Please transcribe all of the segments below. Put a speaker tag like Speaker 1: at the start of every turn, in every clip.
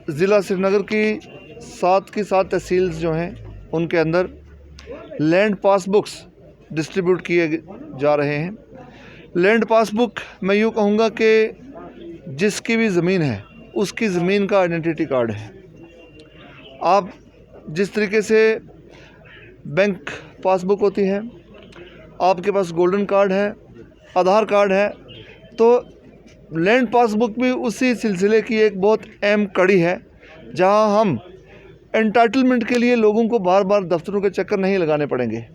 Speaker 1: ज़िला श्रीनगर की 7 तहसील जो हैं उनके अंदर लैंड पासबुक्स डिस्ट्रीब्यूट किए जा रहे हैं। लैंड पासबुक मैं यूँ कहूँगा कि जिसकी भी ज़मीन है उसकी ज़मीन का आइडेंटिटी कार्ड है। आप जिस तरीके से बैंक पासबुक होती है, आपके पास गोल्डन कार्ड है, आधार कार्ड है, तो लैंड पासबुक भी उसी सिलसिले की एक बहुत अहम कड़ी है, जहां हम एंटाइटलमेंट के लिए लोगों को बार बार दफ्तरों के चक्कर नहीं लगाने पड़ेंगे।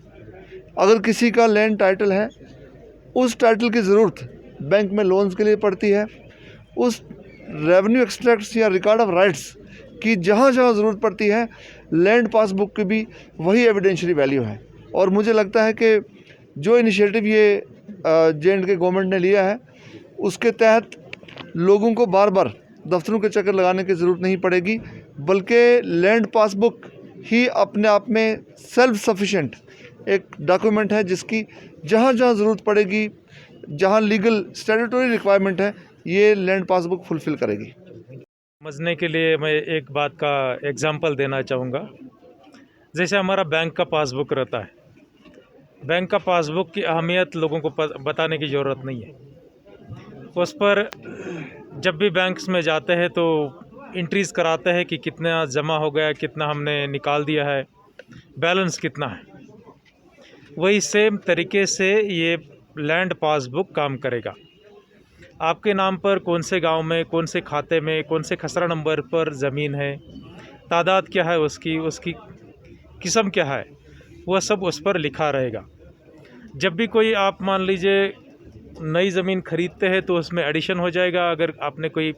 Speaker 1: अगर किसी का लैंड टाइटल है, उस टाइटल की ज़रूरत बैंक में लोन्स के लिए पड़ती है। उस रेवेन्यू एक्सट्रैक्ट्स या रिकॉर्ड ऑफ राइट्स की जहाँ जहाँ ज़रूरत पड़ती है, लैंड पासबुक की भी वही एविडेंशियरी वैल्यू है। और मुझे लगता है कि जो इनिशिएटिव ये J&K गवर्नमेंट ने लिया है, उसके तहत लोगों को बार बार दफ्तरों के चक्कर लगाने की ज़रूरत नहीं पड़ेगी, बल्कि लैंड पासबुक ही अपने आप में सेल्फ सफिशिएंट एक डॉक्यूमेंट है, जिसकी जहाँ जहाँ ज़रूरत पड़ेगी, जहाँ लीगल स्टैट्यूटरी रिक्वायरमेंट है, ये लैंड पासबुक फुलफ़िल करेगी।
Speaker 2: समझने के लिए मैं एक बात का एग्जांपल देना चाहूँगा। जैसे हमारा बैंक का पासबुक रहता है, बैंक का पासबुक की अहमियत लोगों को बताने की ज़रूरत नहीं है। उस पर जब भी बैंक्स में जाते हैं तो एंट्रीज़ कराते हैं कि कितना जमा हो गया, कितना हमने निकाल दिया है, बैलेंस कितना है। वही सेम तरीके से ये लैंड पासबुक काम करेगा। आपके नाम पर कौन से गांव में, कौन से खाते में, कौन से खसरा नंबर पर ज़मीन है, तादाद क्या है उसकी किस्म क्या है, वह सब उस पर लिखा रहेगा। जब भी कोई आप मान लीजिए नई ज़मीन ख़रीदते हैं तो उसमें एडिशन हो जाएगा, अगर आपने कोई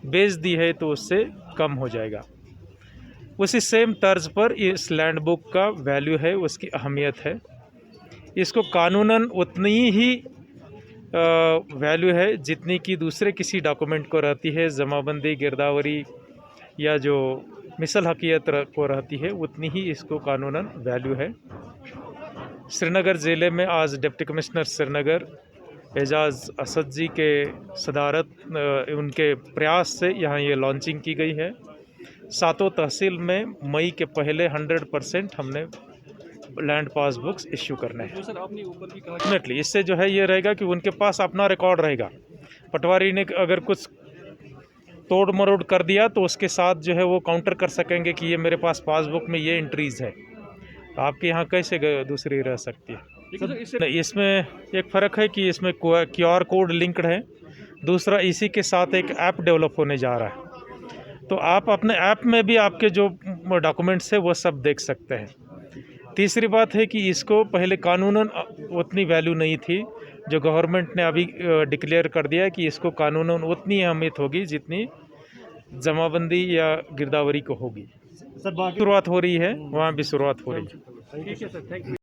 Speaker 2: बेच दी है तो उससे कम हो जाएगा। उसी सेम तर्ज पर इस लैंड बुक का वैल्यू है, उसकी अहमियत है। इसको कानूनन उतनी ही वैल्यू है जितनी कि दूसरे किसी डॉक्यूमेंट को रहती है, जमाबंदी, गिरदावरी या जो मिसल हकीयत को रहती है, उतनी ही इसको कानूनन वैल्यू है। श्रीनगर ज़िले में आज डिप्टी कमिश्नर श्रीनगर एजाज़ असद जी के सदारत उनके प्रयास से यहाँ ये लॉन्चिंग की गई है। 7 तहसील में मई के पहले 100% हमने लैंड पासबुक्स इश्यू करने हैं।
Speaker 3: सर, आपने ऊपर भी कहा
Speaker 2: डेफिनेटली इससे जो है ये रहेगा कि उनके पास अपना रिकॉर्ड रहेगा। पटवारी ने अगर कुछ तोड़ मरोड़ कर दिया तो उसके साथ जो है वो काउंटर कर सकेंगे कि ये मेरे पास पासबुक में ये एंट्रीज़ है। आपके यहाँ कैसे दूसरी रह सकती है? नहीं, इसमें एक फ़र्क है कि इसमें QR कोड लिंक्ड है। दूसरा, इसी के साथ एक ऐप डेवलप होने जा रहा है, तो आप अपने ऐप में भी आपके जो डॉक्यूमेंट्स है वो सब देख सकते हैं। तीसरी बात है कि इसको पहले कानूनन उतनी वैल्यू नहीं थी, जो गवर्नमेंट ने अभी डिक्लेयर कर दिया है कि इसको कानूनन उतनी अहमियत होगी जितनी जमाबंदी या गिरदावरी को होगी। शुरुआत हो रही है, वहाँ भी शुरुआत हो रही है।
Speaker 3: ठीक है सर, थैंक यू।